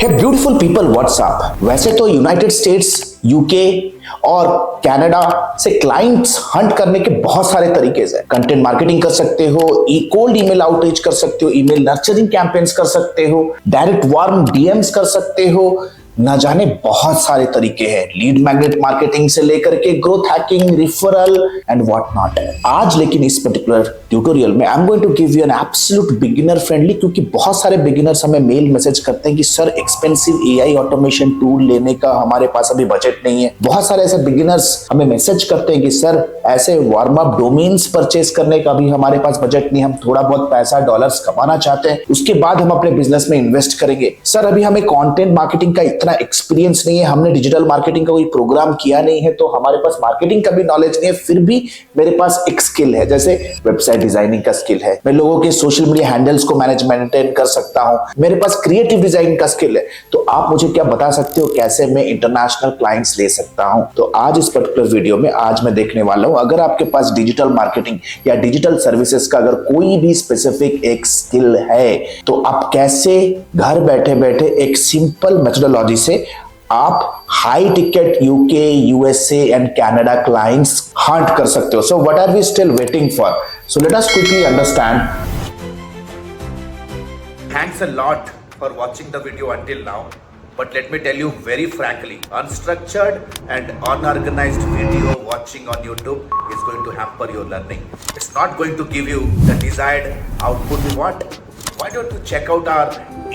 हे beautiful people, WhatsApp. वैसे तो United States, UK और कनाडा से क्लाइंट्स हंट करने के बहुत सारे तरीके हैं। कंटेंट मार्केटिंग कर सकते हो, कोल्ड ईमेल आउटरीच कर सकते हो, ईमेल नर्चरिंग कैंपेन्स कर सकते हो, डायरेक्ट वार्म डीएम्स कर सकते हो, ना जाने बहुत सारे तरीके हैं। लीड मैग्नेट मार्केटिंग से लेकर के growth hacking, referral and what not. आज लेकिन इस पर्टिकुलर ट्यूटोरियल में I am going to give you an absolute beginner friendly, क्योंकि बहुत सारे बिगिनर्स हमें मेल मैसेज करते हैं कि sir expensive AI automation tool लेने का हमारे पास अभी बजट नहीं है। बहुत सारे ऐसे बिगिनर्स हमें मैसेज करते हैं कि सर ऐसे वार्म अप डोमेन्स परचेज करने का भी हमारे पास बजट नहीं, हम थोड़ा बहुत पैसा डॉलर्स कमाना चाहते हैं, उसके बाद हम अपने बिजनेस में इन्वेस्ट करेंगे। सर अभी हमें कंटेंट मार्केटिंग का एक्सपीरियंस नहीं है, हमने डिजिटल मार्केटिंग का कोई प्रोग्राम किया नहीं है, तो हमारे पास मार्केटिंग का भी नॉलेज नहीं है, फिर भी मेरे पास एक स्किल है, जैसे वेबसाइट डिजाइनिंग का स्किल है, मैं लोगों के सोशल मीडिया हैंडल्स को मेंटेन कर सकता हूं, मेरे पास क्रिएटिव डिजाइन का स्किल है, तो आप मुझे क्या बता सकते हो कैसे मैं इंटरनेशनल क्लाइंट्स ले सकता हूं। तो आज इस पर्टिकुलर वीडियो में आज मैं देखने वाला हूं, अगर आपके पास डिजिटल मार्केटिंग या डिजिटल सर्विसेज का अगर कोई भी स्पेसिफिक एक स्किल है, तो आप कैसे घर बैठे बैठे एक सिंपल मेथोडोलॉजी से आप high ticket UK, USA and Canada clients hunt कर सकते हो। So what are we still waiting for? So let us quickly understand. Thanks a lot for watching the video until now. But let me tell you very frankly, unstructured and unorganized video watching on YouTube is going to hamper your learning. It's not going to give you the desired output you want. Why don't you check out our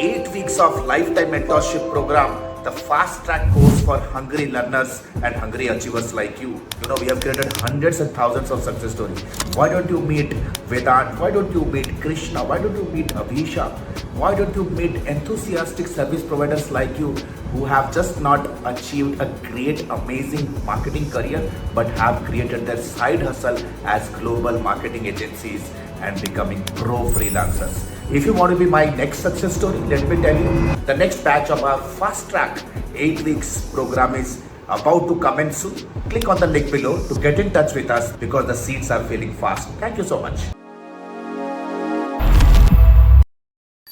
8 weeks of lifetime mentorship program, the fast track course for hungry learners and hungry achievers like you. You know, we have created hundreds and thousands of success stories. Why don't you meet Vedant? Why don't you meet Krishna? Why don't you meet Abhisha? Why don't you meet enthusiastic service providers like you who have just not achieved a great, amazing marketing career, but have created their side hustle as global marketing agencies and becoming pro freelancers. If you want to be my next success story, let me tell you, the next batch of our fast track 8 weeks program is about to commence soon. Click on the link below to get in touch with us because the seats are filling fast. Thank you so much.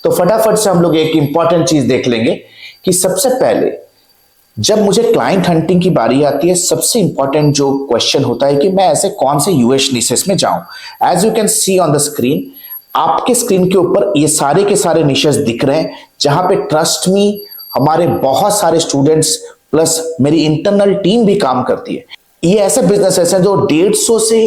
तो फटाफट से हम लोग एक important चीज देख लेंगे कि सबसे पहले जब मुझे क्लाइंट हंटिंग की बारी आती है, सबसे इंपॉर्टेंट जो क्वेश्चन होता है कि मैं ऐसे कौन से यूएस निशेस में जाऊं। As you can see on the screen, आपके स्क्रीन के ऊपर ये सारे के सारे निशेस दिख रहे हैं, जहां पे ट्रस्ट मी हमारे बहुत सारे स्टूडेंट्स प्लस मेरी इंटरनल टीम भी काम करती है। ये ऐसे बिजनेसेस हैं जो $150 से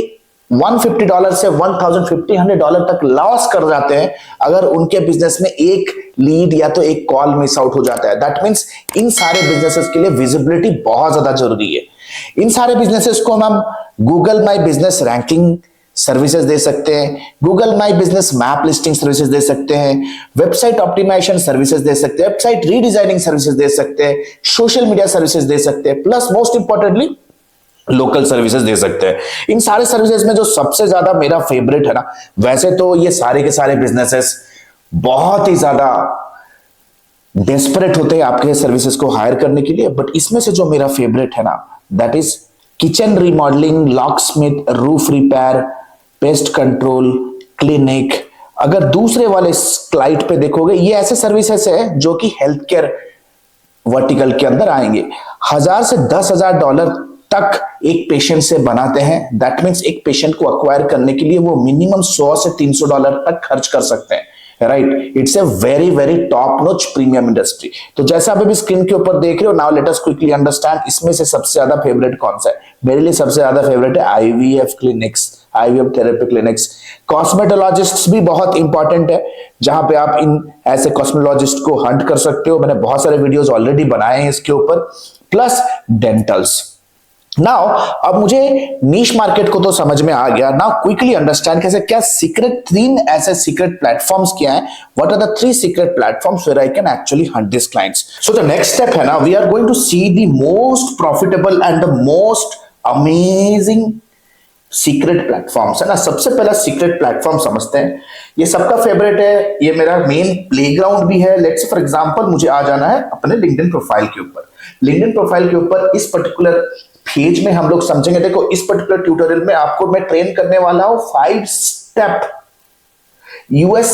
$150 से $1,500 तक लॉस कर जाते हैं अगर उनके बिजनेस में एक लीड या तो एक कॉल मिस आउट हो जाता है। दैट मीन्स इन सारे बिजनेसेस के लिए विजिबिलिटी बहुत ज्यादा जरूरी है। इन सारे बिजनेसेस को हम Google my business ranking services दे सकते हैं, Google my business map listing services दे सकते हैं, वेबसाइट ऑप्टिमाइजेशन सर्विसेज दे सकते हैं, वेबसाइट रीडिजाइनिंग सर्विसेज दे सकते हैं, सोशल मीडिया सर्विसेज दे सकते हैं, plus most importantly local services दे सकते हैं। इन सारे सर्विसेज में जो सबसे ज्यादा मेरा फेवरेट है ना, वैसे तो ये सारे के सारे बिजनेसेस बहुत ही ज्यादा डेस्परेट होते हैं आपके सर्विसेज को हायर करने के लिए, बट इसमें से जो मेरा फेवरेट है ना, that is kitchen remodelling, lock Smith, roof repair, pest control, clinic. अगर दूसरे वाले स्लाइड पे देखोगे, ये ऐसे सर्विसेज है जो कि हेल्थ केयर वर्टिकल के अंदर आएंगे। $1,000 से $10,000 तक एक पेशेंट से बनाते हैं। दैट मीन्स एक पेशेंट को अक्वायर करने के लिए वो मिनिमम $100 से $300 तक खर्च कर सकते हैं। Right, it's a very very top notch premium industry. तो जैसे आप अभी स्क्रीन के ऊपर देख रहे हो, now let us quickly understand इसमें से सबसे ज्यादा फेवरेट कौन सा है। मेरे लिए सबसे ज्यादा फेवरेट है IVF clinics, IVF therapy clinics. Cosmetologist भी बहुत इंपॉर्टेंट है, जहां पे आप इन ऐसे कॉस्मेटोलॉजिस्ट को हंट कर सकते हो। मैंने बहुत सारे वीडियोस ऑलरेडी बनाए हैं इसके ऊपर, प्लस डेंटल्स। नाउ अब मुझे नीश मार्केट को तो समझ में आ गया। नाउ क्विकली अंडरस्टैंड कैसे क्या सीक्रेट 3 ऐसे सीक्रेट प्लेटफॉर्म्स क्या हैं, what are the 3 secret platforms where I can actually hunt this clients. So the next step है ना, we are going to see the most profitable and the most amazing secret platforms है ना। सबसे पहला secret platform समझते हैं, ये सबका फेवरेट है, ये मेरा मेन प्लेग्राउंड भी है। लेट्स फॉर एग्जांपल मुझे आ जाना है अपने लिंक्डइन प्रोफाइल के ऊपर। लिंक्डइन प्रोफाइल के ऊपर इस पर्टिकुलर पेज में हम लोग समझेंगे। देखो, इस पर्टिकुलर ट्यूटोरियल में आपको मैं ट्रेन करने वाला हूं 5 step US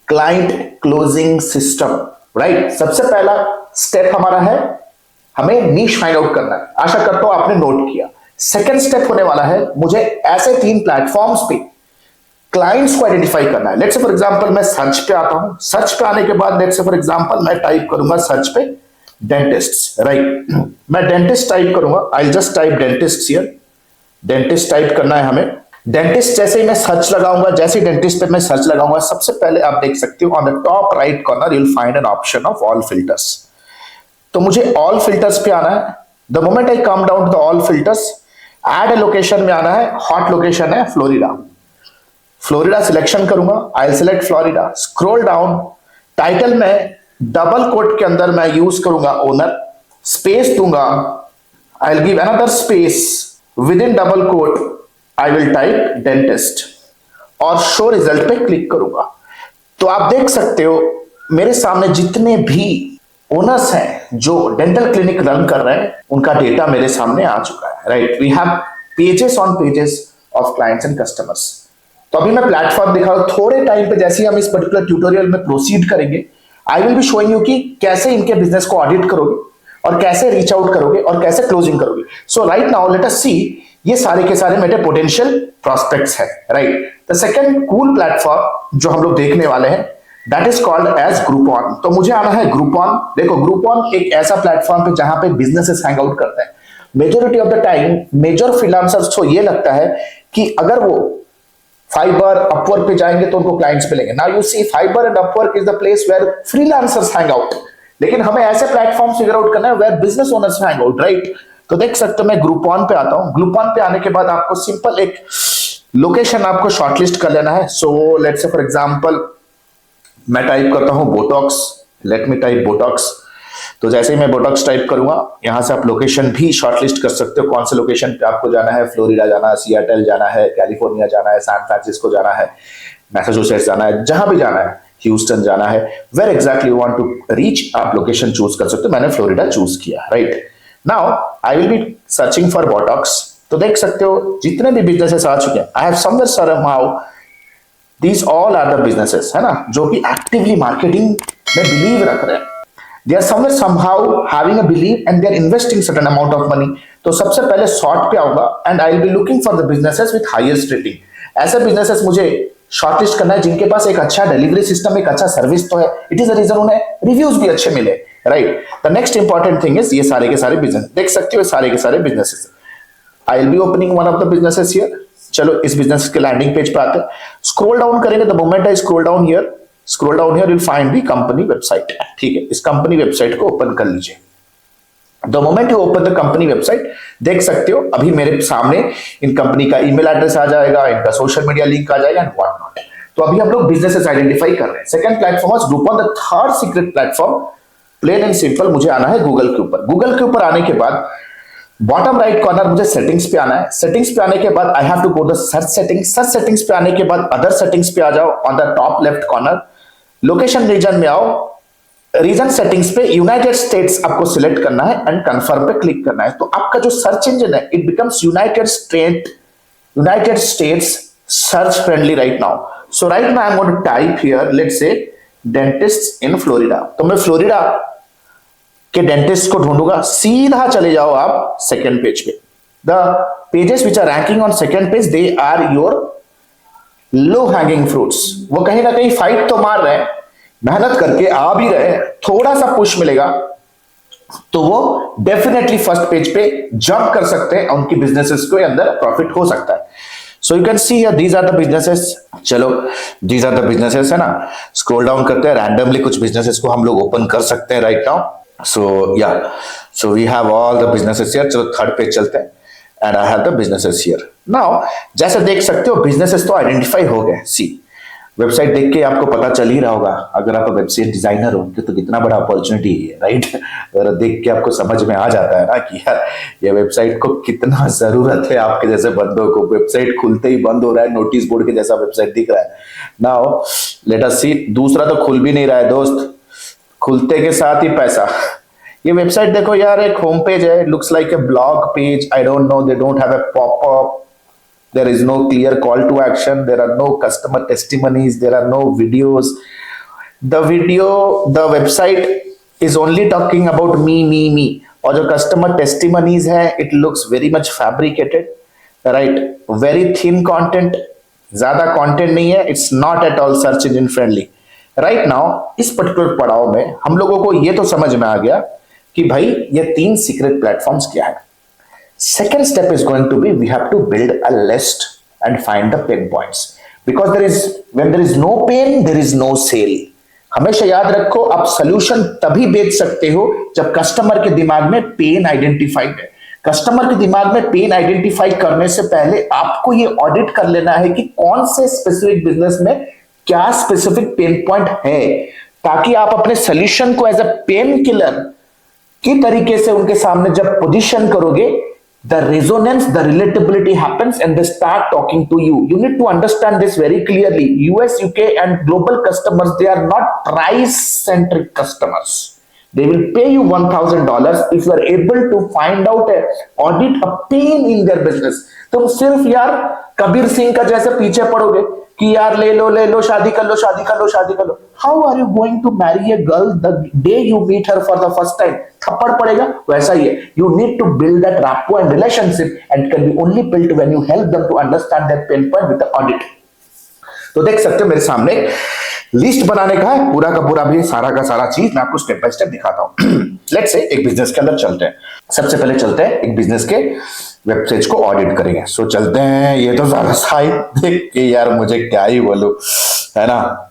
client closing system. Right, सबसे पहला स्टेप हमारा है, हमें नीश फाइंड आउट करना है। आशा करता हूं आपने नोट किया। सेकंड स्टेप होने वाला है, मुझे ऐसे 3 प्लेटफॉर्म्स पे क्लाइंट्स को आइडेंटिफाई करना है। लेट्स से फॉर एग्जांपल मैं सर्च पे आता हूं, सर्च पे आने के बाद लेट्स से फॉर एग्जांपल मैं टाइप करूंगा सर्च पे डेंटिस्ट, राइट। मैं डेंटिस्ट टाइप करूंगा, I just type dentist here. Dentist type करना है हमें। डेंटिस्ट जैसे ही मैं सर्च लगाऊंगा, जैसे ही डेंटिस्ट पे मैं सर्च लगाऊंगा, सबसे पहले आप देख सकते हो on the top right corner you will find an option of all filters. तो मुझे ऑल फिल्टर्स पे आना है। The moment I come down to the all filters, add a location में आना है। हॉट लोकेशन है फ्लोरिडा। फ्लोरिडा सिलेक्शन करूंगा, I select Florida. Scroll down, title में डबल कोट के अंदर मैं यूज करूंगा ओनर, स्पेस दूंगा, I will give another space with in double quote, I will type dentist और शो रिजल्ट पे क्लिक करूंगा। तो आप देख सकते हो मेरे सामने जितने भी ओनर्स हैं जो डेंटल क्लिनिक रन कर रहे हैं, उनका डेटा मेरे सामने आ चुका है, right. We have pages on pages of clients and customers. तो अभी मैं प्लेटफॉर्म दिखा रहा हूं। थोड़े टाइम पे जैसे ही हम इस पर्टिकुलर ट्यूटोरियल में प्रोसीड करेंगे, आई विल बी शोइंग यू कि कैसे इनके बिजनेस को ऑडिट करोगे और कैसे रीच आउट करोगे और कैसे क्लोजिंग करोगे। सो राइट नाउ लेट अस सी, ये सारे के सारे मेरे पोटेंशियल प्रॉस्पेक्ट्स हैं, right. The second cool platform जो हम लोग देखने वाले हैं दैट इज कॉल्ड एज ग्रुपॉन। तो मुझे आना है ग्रुपॉन। देखो ग्रुपॉन एक ऐसा प्लेटफॉर्म पे जहां पे बिजनेसेस हैंग आउट करते हैं। Majority of the time major freelancers को ये लगता है कि अगर वो फाइबर अपवर्क पे जाएंगे तो उनको क्लाइंट्स मिलेंगे। Now you see Fiverr and Upwork is the place where freelancers hang out, लेकिन हमें ऐसे प्लेटफॉर्म फिगर आउट करना है where business owners hang out, right. तो देख सकते हो मैं ग्रुपॉन पे आता हूं। ग्रुपॉन पे आने के बाद आपको सिंपल एक लोकेशन आपको शॉर्टलिस्ट कर लेना है। So let's say for example मैं टाइप करता हूं Botox, let me type Botox. तो जैसे ही मैं बोटॉक्स टाइप करूंगा, यहां से आप लोकेशन भी शॉर्टलिस्ट कर सकते हो, कौन से लोकेशन पे आपको जाना है। फ्लोरिडा जाना है, सियाटल जाना है, कैलिफोर्निया जाना है, सैन फ्रांसिस्को जाना है, मैसाचुसेट्स जाना है, जहां भी जाना है, ह्यूस्टन जाना है, where exactly you want to reach, आप लोकेशन चूज कर सकते हो। मैंने फ्लोरिडा चूज किया, right. Now I will be searching for Botox. तो देख सकते हो जितने भी बिजनेसेस आ चुके हैं, I have somewhere somehow these all are the businesses, है ना, जो कि एक्टिवली मार्केटिंग में बिलीव रख रहे हैं। They are somewhere somehow having a belief and they are investing certain amount of money. तो सबसे पहले सॉर्ट पे आऊंगा and I will be looking for the businesses with highest rating. ऐसे बिजनेसेस मुझे शॉर्टलिस्ट करना है जिनके पास एक अच्छा डिलीवरी सिस्टम, एक अच्छा सर्विस तो है। इट इज द रीजन उन्हें रिव्यूज भी अच्छे मिले, right. The next important thing is ये सारे के सारे बिजनेस देख सकते हो, सारे के सारे businesses. I will B opening one of the businesses here. चलो इस बिजनेस के लैंडिंग पेज पे आते हैं। स्क्रॉल डाउन करेंगे, the moment I scroll down here you will find the company website. ठीक है, इस कंपनी वेबसाइट को ओपन कर लीजिए। The moment you open the company website, देख सकते हो अभी मेरे सामने इन कंपनी का ईमेल एड्रेस आ जाएगा, इनका सोशल मीडिया लिंक आ जाएगा एंड व्हाट नॉट। तो अभी हम लोग बिजनेसेस आइडेंटिफाई कर रहे हैं। Second platform is Groupon. The third secret platform, plain and simple, मुझे आना है गूगल के ऊपर। गूगल के ऊपर आने के बाद बॉटम राइट कॉर्नर मुझे सेटिंग्स पे आना है। सेटिंग्स पे आने के बाद I have to go the search settings. Search settings पे आने के बाद अदर सेटिंग्स पे आ जाओ। On the top left corner location region में आओ। रीजन सेटिंग्स पे यूनाइटेड स्टेट्स आपको सिलेक्ट करना है एंड कंफर्म पे क्लिक करना है। तो आपका जो सर्च इंजन है it becomes United States search friendly right now. So right now I am going to type here let's say dentist in Florida. तो मैं फ्लोरिडा के डेंटिस्ट को ढूंढूंगा। सीधा चले जाओ आप सेकंड पेज पे। The pages which are ranking on second page they are your low hanging fruits. वो कहीं ना कहीं फाइट तो मार रहे हैं, मेहनत करके आ भी रहे हैं, थोड़ा सा पुश मिलेगा तो वो डेफिनेटली फर्स्ट पेज पे जंप कर सकते हैं, उनकी बिजनेसेस के अंदर प्रॉफिट हो सकता है। So you can see here these are the businesses. चलो दीज आर द बिजनेसेस, है ना। स्क्रॉल डाउन करते हैं, रैंडमली कुछ बिजनेसेस को हम लोग ओपन कर सकते हैं right now. So we have all the businesses here. चलो थर्ड पेज चलते हैं and I have the businesses here. Now जैसे देख सकते हो बिजनेसेस तो आइडेंटिफाई हो गए। सी वेबसाइट देख के आपको पता चल ही रहा होगा, अगर आप वेबसाइट डिजाइनर हो तो कितना बड़ा अपॉर्चुनिटी है, राइट। अगर देख के आपको समझ में आ जाता है ना कि यार ये वेबसाइट को कितना जरूरत है आपके जैसे बंदों को। वेबसाइट खुलते ही बंद हो रहा है, नोटिस बोर्ड के जैसा वेबसाइट दिख रहा है। नाउ लेट अस सी, दूसरा तो खुल भी नहीं रहा है दोस्त, खुलते के साथ ही पैसा। ये वेबसाइट देखो यार, एक होम पेज है, looks like a blog page. I don't know, they don't have a popup, there is no clear call to action, there are no customer testimonies, there are no videos. The website is only talking about me. और जो customer testimonies है, it looks very much fabricated, right, very thin content, ज्यादा content नहीं है, it's not at all search engine friendly. Right now इस particular पड़ाव में हम लोगों को ये तो समझ में आ गया कि भाई ये 3 सीक्रेट प्लेटफॉर्म्स क्या है। Second step is going to be we have to build a list and find the pain points because when there is no pain there is no sale। हमेशा याद रखो, आप सॉल्यूशन तभी बेच सकते हो जब कस्टमर के दिमाग में पेन आइडेंटिफाइड है। कस्टमर के दिमाग में पेन आइडेंटिफाई करने से पहले आपको ये ऑडिट कर लेना है कि कौन से स्पेसिफिक बिजनेस में क्या स्पेसिफिक पेन पॉइंट है, ताकि आप अपने सॉल्यूशन को एज अ पेन किलर की तरीके से उनके सामने जब पोजीशन करोगे, the resonance, the relatability happens and they start talking to you. You need to understand this very clearly. US, UK and global customers, they are not price centric customers. They will pay you $1,000 if you are able to find out audit a pain in their business. तुम सिर्फ यार कबीर सिंह का जैसे पीछे पड़ोगे कि यार ले लो शादी कर लो। How are you going to marry a girl the day you meet her for the first time? थप्पड़ पड़ेगा, वैसा ही है। You need to build that rapport and relationship and can be only built when you help them to understand their pain point with the audit। तो देख सकते हो मेरे सामने लिस्ट बनाने का है, पूरा का पूरा भी सारा का सारा चीज मैं आपको स्टेप बाय स्टेप दिखाता हूं। लेट्स से एक बिजनेस के अंदर चलते हैं। सबसे पहले चलते हैं एक बिजनेस के वेबसाइट को ऑडिट करेंगे। सो चलते हैं। ये तो सारा साइट देख के यार मुझे क्या ही बोलूं, है ना।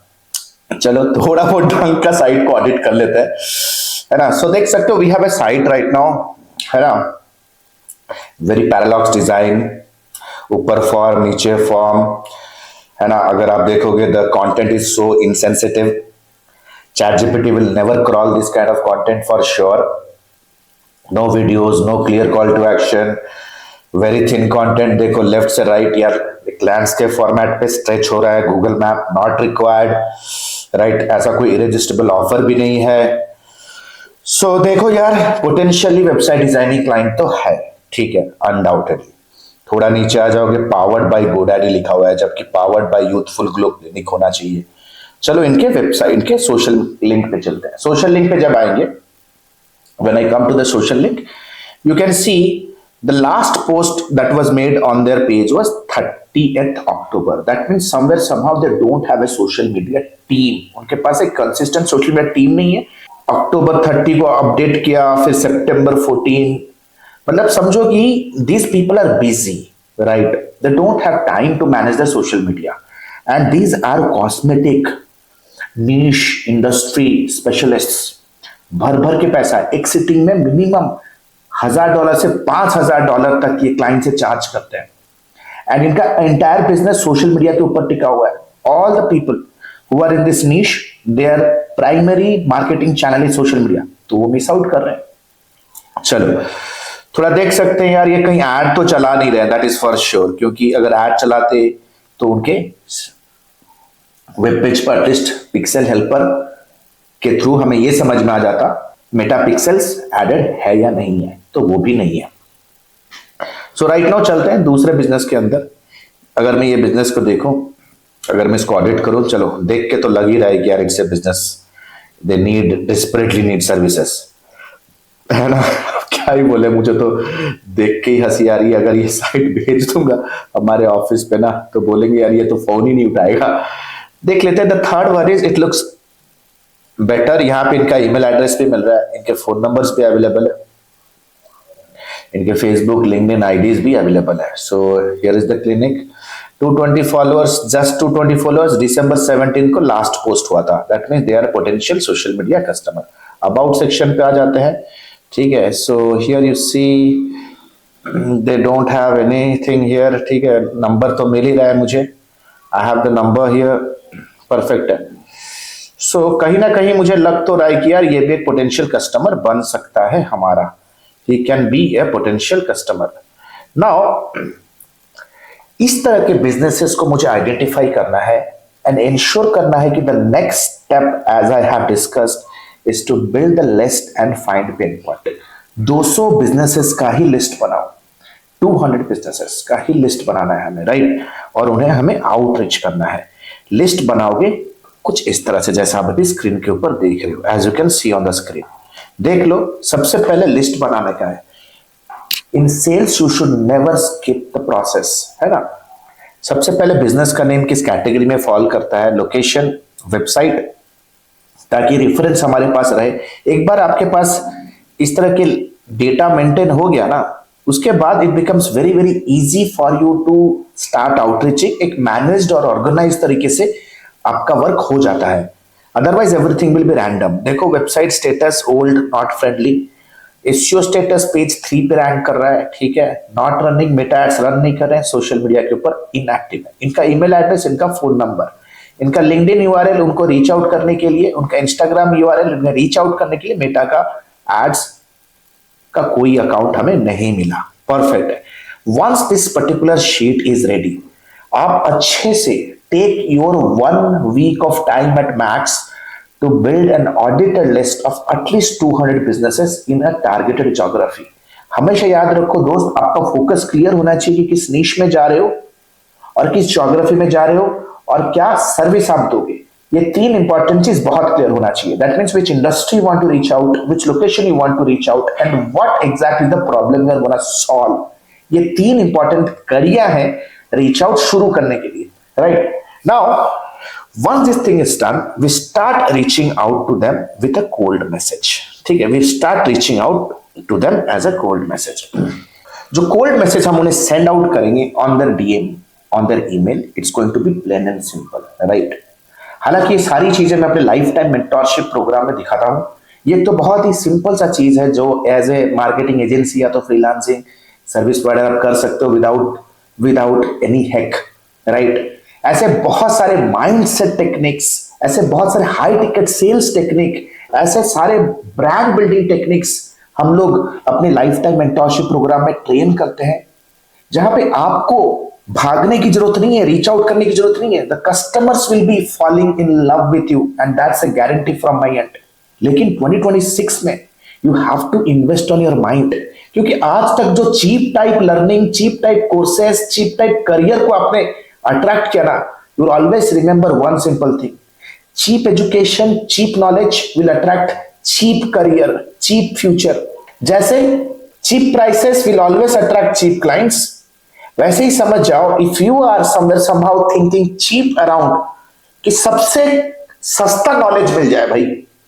चलो थोड़ा बहुत ढंग का साइट को ऑडिट कर लेते हैं, है ना। सो देख सकते हो we have a site right now, है ना। वेरी पैरालॉक्स डिजाइन, ऊपर फॉर्म नीचे फॉर्म, है ना। अगर आप देखोगे the content is so insensitive, ChatGPT will never crawl this kind of content for sure। No videos, no clear call to action, very thin content। देखो लेफ्ट से right यार एक लैंडस्केप फॉर्मेट पे स्ट्रेच हो रहा है, Google map not required, right. ऐसा कोई इरेजिस्टिबल ऑफर भी नहीं है। सो देखो यार पोटेंशियली वेबसाइट डिजाइनिंग क्लाइंट तो है, ठीक है, अनडाउटेडली। थोड़ा नीचे आ जाओगे पावर्ड बाय गोडैडी लिखा हुआ है, जबकि powered by youthful glow clinic होना चाहिए। चलो इनके वेबसाइट, इनके सोशल लिंक पे चलते हैं। सोशल लिंक पे जब आएंगे, when I come to the social link, you can see the last post that was made on their page was 30th October। That means somewhere somehow they don't have a social media team। उनके पास एक consistent social media team नहीं है। अक्टूबर 30 को update किया, फिर सितंबर 14, मतलब समझो कि these people are busy, right? They don't have time to manage the social media and these are cosmetic niche industry specialists। भर के पैसा एक सिटिंग में मिनिमम $1,000 से $5,000 तक ये क्लाइंट से चार्ज करते हैं। एंड इनका एंटायर बिजनेस सोशल मीडिया के ऊपर टिका हुआ है। All the people who are in this niche, their primary marketing channel is social media, तो वो मिस आउट कर रहे हैं। चलो थोड़ा देख सकते हैं यार, ये कहीं ऐड तो चला नहीं रहे, दैट इज फॉर श्योर, क्योंकि अगर ऐड चलाते तो उनके वेब पेज पर एटलीस्ट पिक्सल हेल्पर के थ्रू हमें यह समझ में आ जाता मेटा पिक्सेल्स एडेड है या नहीं है, तो वो भी नहीं है। सो राइट नाउ चलते हैं दूसरे बिजनेस के अंदर। अगर मैं ये बिजनेस को देखूं, अगर मैं इसको ऑडिट करूं, चलो देख के तो लग ही रहा है कि यार it's a business, they need desperately need services, है ना। क्या ही बोले, मुझे तो देख के ही हंसी आ रही है। अगर ये साइट भेज दूंगा हमारे ऑफिस पे ना, तो बोलेंगे यार ये तो फोन ही नहीं उठाएगा। देख लेते हैं। The third one is it looks better. यहाँ पे इनका ईमेल एड्रेस भी मिल रहा है, इनके फोन नंबर्स भी अवेलेबल है, इनके फेसबुक लिंक्डइन आईडीज भी अवेलेबल है। So here is the clinic. 220 followers, just 220 followers. December 17 को लास्ट पोस्ट हुआ था। That means they are potential social media customer. About section पे आ जाते हैं, ठीक है। So here you see they don't have anything here, ठीक है। नंबर तो मिल ही रहा है मुझे, I have the number here, perfect है। सो कहीं ना कहीं मुझे लग तो रहा है कि यार ये भी एक पोटेंशियल कस्टमर बन सकता है हमारा। He can be A potential customer. Now इस तरह के बिजनेसेस को मुझे आइडेंटिफाई करना है एंड इंश्योर करना है कि the next step as I have discussed is to build the list and find pain point. 200 businesses का ही लिस्ट बनाओ, 200 बिजनेसेस का ही लिस्ट बनाना है हमें, राइट। और उन्हें हमें आउटरीच करना है। लिस्ट बनाओगे कुछ इस तरह से, जैसा आप अभी स्क्रीन के ऊपर देख रहे हो, as you can see on the screen. देख लो, सबसे पहले लिस्ट बनाने का है। In sales you should never skip the process, है ना। सबसे पहले बिजनेस का नेम किस कैटेगरी में फॉल करता है, लोकेशन, वेबसाइट, ताकि रेफरेंस हमारे पास रहे। एक बार आपके पास इस तरह के डेटा मेंटेन हो गया ना, उसके बाद it becomes very very easy for you to start outreaching. एक मैनेज्ड और ऑर्गेनाइज तरीके से आपका वर्क हो जाता है, otherwise everything will be random. देखो, website status old, not friendly. SEO status page 3 पे रैंक कर रहा है, ठीक है। Not running, meta ads run नहीं कर रहे हैं, सोशल मीडिया के ऊपर इनएक्टिव है। इनका ईमेल एड्रेस, इनका फोन नंबर, इनका लिंक्डइन यूआरएल उनको रीच आउट करने के लिए, उनका इंस्टाग्राम यूआरएल उन्हें रीच आउट करने के लिए, मेटा का एड्स का कोई अकाउंट हमें नहीं मिला। परफेक्ट है। Once this particular sheet is ready, आप अच्छे से take your 1 week of time at max to build an audited list of at least 200 businesses in a targeted geography. हमेशा याद रखो दोस्त, आपका फोकस क्लियर होना चाहिए कि किस नीश में जा रहे हो और किस ज्योग्राफी में जा रहे हो और क्या सर्विस आप दोगे। ये 3 इंपॉर्टेंट चीज बहुत क्लियर होना चाहिए। That means which industry you want to reach out, which location you want to reach out and what exactly the problem you are gonna solve. ये 3 इंपॉर्टेंट कड़ियां हैं रीच आउट शुरू करने के लिए, right. Now once this thing is done, we start reaching out to them with a cold message, ठीक है। we start reaching out to them as a cold message। जो cold message हम उन्हें send out करेंगे on their DM, on their email, it's going to be plain and simple, right। हालांकि ये सारी चीजें मैं अपने लाइफ टाइम मेंटरशिप प्रोग्राम में दिखाता हूँ। ये तो बहुत ही सिंपल सा चीज है जो एज ए मार्केटिंग एजेंसी या तो फ्रीलांसिंग सर्विस प्रोवाइडर आप कर सकते हो विदाउट एनी हैक, राइट। ऐसे बहुत सारे माइंडसेट टेक्निक्स, ऐसे बहुत सारे हाई टिकट सेल्स टेक्निक, ऐसे सारे ब्रांड बिल्डिंग टेक्निक्स हम लोग अपने लाइफ टाइम मेंटरशिप प्रोग्राम में ट्रेन करते हैं, जहां पे आपको भागने की जरूरत नहीं है, रीच आउट करने की जरूरत नहीं है। The customers will be falling in love with you and that's a guarantee from my end. लेकिन 2026 में you have to invest on your mind, क्योंकि आज तक जो cheap type learning, cheap type courses, cheap type career को आपने attract किया ना, you always remember one simple thing, cheap education, cheap knowledge will attract cheap career, cheap future. जैसे cheap prices will always attract cheap clients, वैसे ही समझ जाओ, if you are somewhere somehow thinking cheap around, कि सबसे सस्ता knowledge मिल जाए भाई,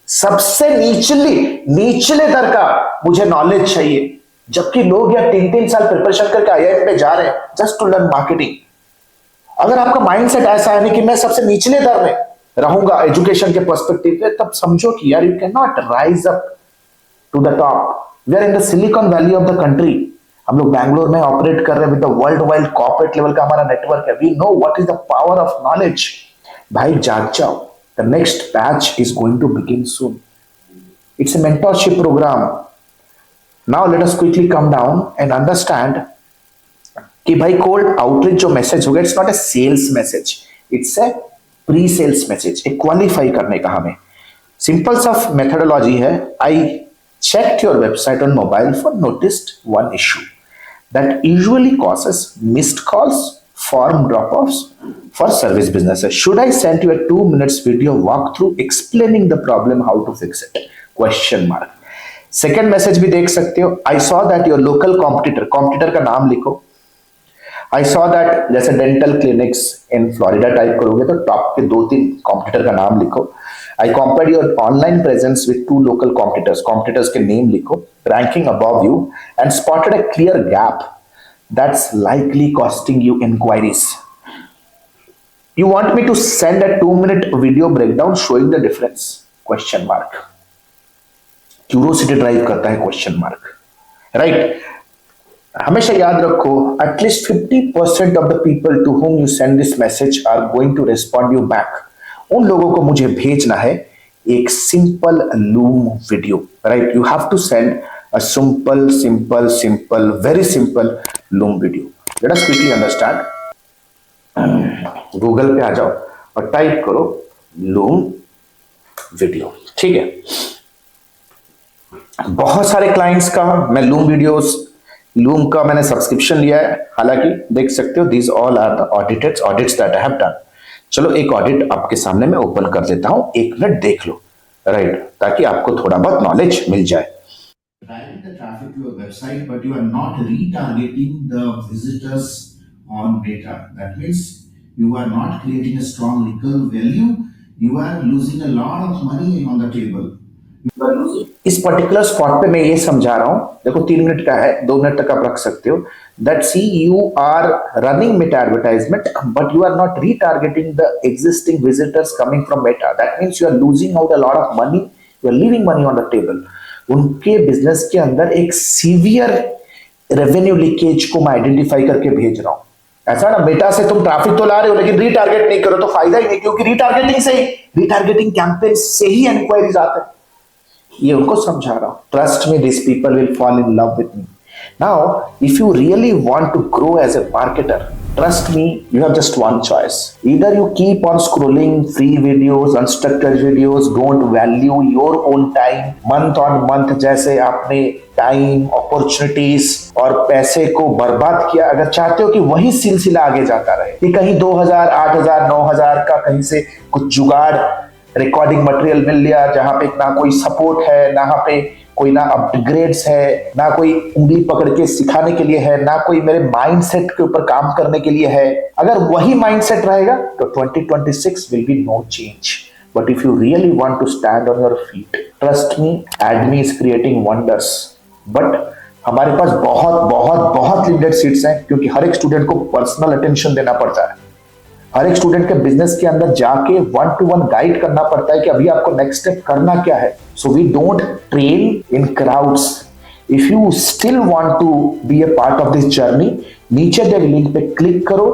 सबसे निचले दर का मुझे नॉलेज चाहिए, जबकि लोग या 3-3 साल प्रिपरेशन करके आईआईएम पे जा रहे हैं जस्ट टू लर्न मार्केटिंग। अगर आपका माइंडसेट ऐसा है कि मैं सबसे निचले दर में रहूंगा एजुकेशन के पर्सपेक्टिव से, तब समझो कि यार you can not rise up to the top. We are in the Silicon Valley of the country. हम लोग बैंगलोर में ऑपरेट कर रहे हैं with the world wide corporate level का हमारा नेटवर्क है। We know what is the power of knowledge. भाई जाग जाओ, the next batch is going to begin soon. It's a mentorship program. Now let us quickly come down and understand कि भाई cold outreach जो message होगा, it's not a sales message, it's a pre sales message. एक qualify करने का हमें simple सा methodology है। आई checked your website on mobile phone, noticed one issue that usually causes missed calls, form drop-offs for service businesses. Should I send you a 2 minutes video walkthrough explaining the problem, how to fix it? Question mark. Second message भी देख सकते हो। I saw that your local competitor का नाम लिखो। I saw that जैसे dental clinics in Florida type करोगे तो टॉप के 2-3 कॉम्पिटिटर का नाम लिखो। I compared your online presence with 2 local competitors के नेम लिखो, ranking above you, and spotted a clear gap that's likely costing you inquiries. You want me to send a 2-minute video breakdown showing the difference? Question mark. Curiosity drive करता है question mark, right? हमेशा याद रखो, at least 50% of the people to whom you send this message are going to respond you back. उन लोगों को मुझे भेजना है एक simple loom video, right. You have to send a simple very simple loom video. Let us quickly understand. Google पे आ जाओ और टाइप करो लूम वीडियो, ठीक है। बहुत सारे क्लाइंट्स का मैं लूम का मैंने सब्सक्रिप्शन लिया है। हालांकि देख सकते हो, these all are the audits that I have done. चलो एक ऑडिट आपके सामने मैं ओपन कर देता हूं, 1 मिनट देख लो, राइट, ताकि आपको थोड़ा बहुत नॉलेज मिल जाए. driving the traffic to your website, but you are not retargeting the visitors on data. That means you are not creating a strong recall value. You are losing a lot of money on the table. इस particular spot पे मैं ये समझा रहा हूं, देखो 3 minute का है, 2 मिनट तक आप रख सकते हो. That see you are running Meta advertisement but you are not retargeting the existing visitors coming from Meta. That means you are losing out a lot of money, you are leaving money on the table. उनके business के अंदर एक severe revenue leakage को मैं identify करके भेज रहा हूं. ऐसा ना मेटा से तुम ट्रैफिक तो ला रहे हो लेकिन रीटारगेट नहीं करो तो फायदा ही नहीं, क्योंकि रीटारगेटिंग कैंपेन से ही एनक्वायरीज आते हैं. ये उनको समझा रहा हूं. Trust me, this people will fall in love with me. Now if you really want to grow as a marketer, trust me, you have just one choice. Either you keep on scrolling free videos, unstructured videos, don't value your own time month on month, जैसे आपने time, opportunities और पैसे को बर्बाद किया. अगर चाहते हो कि वही सिलसिला आगे जाता रहे, कि कहीं 2000, 8000, 9000 का कहीं से कुछ जुगाड़ रिकॉर्डिंग मटेरियल मिल लिया जहां पे ना कोई सपोर्ट है, ना पे कोई ना अपग्रेड्स है, ना कोई उंगली पकड़ के सिखाने के लिए है, ना कोई मेरे माइंडसेट के ऊपर काम करने के लिए है. अगर वही माइंडसेट रहेगा तो 2026 will be no change. But if you really want to stand on your feet, trust me, एडमी इज क्रिएटिंग वंडर्स. बट हमारे पास बहुत बहुत बहुत लिमिटेड सीट्स हैं, क्योंकि हर एक स्टूडेंट को पर्सनल अटेंशन देना पड़ता है. हर एक स्टूडेंट के बिजनेस के अंदर जाके 1-to-1 गाइड करना पड़ता है कि अभी आपको नेक्स्ट स्टेप करना क्या है. So we don't train in crowds. If you still want to be a part of this journey, नीचे दे लिंक पे क्लिक करो,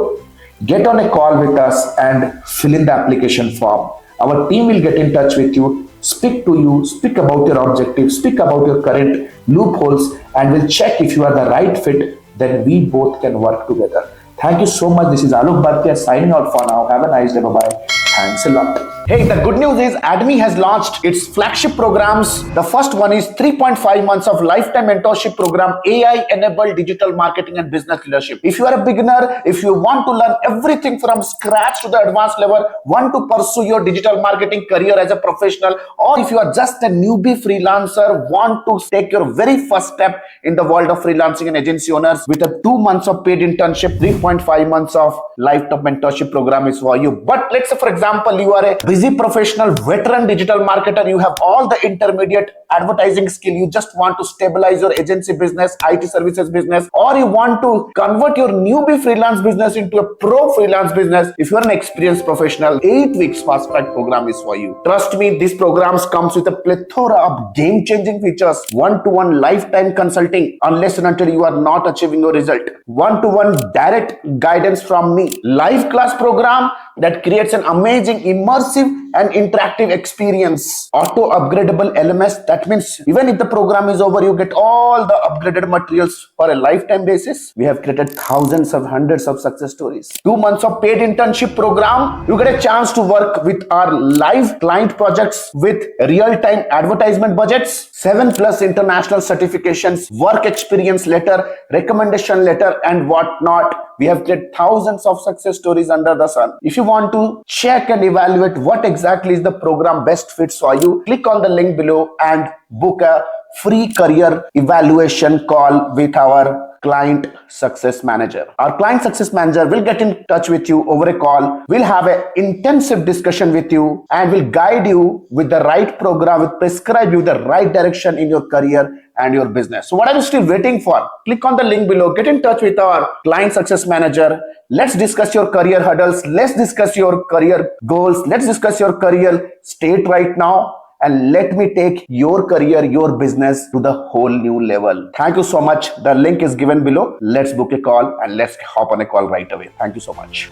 get on a call with us and fill in the application form. Our team will get in touch with you, speak to you, speak about your objectives, speak about your current loopholes, and we'll check if you are the right fit. Then we both can work together. Thank you so much. This is Alok Bhatia signing out for now. Have a nice day. Bye-bye. Thanks a lot. Hey, the good news is ADMI has launched its flagship programs. The first one is 3.5 months of lifetime mentorship program, AI-enabled digital marketing and business leadership. If you are a beginner, if you want to learn everything from scratch to the advanced level, want to pursue your digital marketing career as a professional, or if you are just a newbie freelancer, want to take your very first step in the world of freelancing and agency owners with a 2 months of paid internship, 3.5 months of lifetime mentorship program is for you. But let's say, for example, you are a busy professional, veteran digital marketer, you have all the intermediate advertising skill, you just want to stabilize your agency business, IT services business, or you want to convert your newbie freelance business into a pro freelance business. If you are an experienced professional, 8 weeks fast track program is for you. Trust me, this program comes with a plethora of game changing features, 1-to-1 lifetime consulting unless and until you are not achieving your result, 1-to-1 direct guidance from me, live class program that creates an amazing immersive and interactive experience, auto upgradable LMS. That means even if the program is over, you get all the upgraded materials for a lifetime basis. We have created thousands of hundreds of success stories. 2 months of paid internship program, you get a chance to work with our live client projects with real-time advertisement budgets, 7+ international certifications, work experience letter, recommendation letter, and whatnot. We have created thousands of success stories under the sun. If you want to check and evaluate what exactly is the program best fits for you, click on the link below and book a free career evaluation call with our client success manager. Our client success manager will get in touch with you over a call. We'll have an intensive discussion with you and will guide you with the right program, will prescribe you the right direction in your career and your business. So what are you still waiting for? Click on the link below, get in touch with our client success manager. Let's discuss your career hurdles. Let's discuss your career goals. Let's discuss your career state right now. And let me take your career, your business to the whole new level. Thank you so much. The link is given below. Let's book a call and let's hop on a call right away. Thank you so much.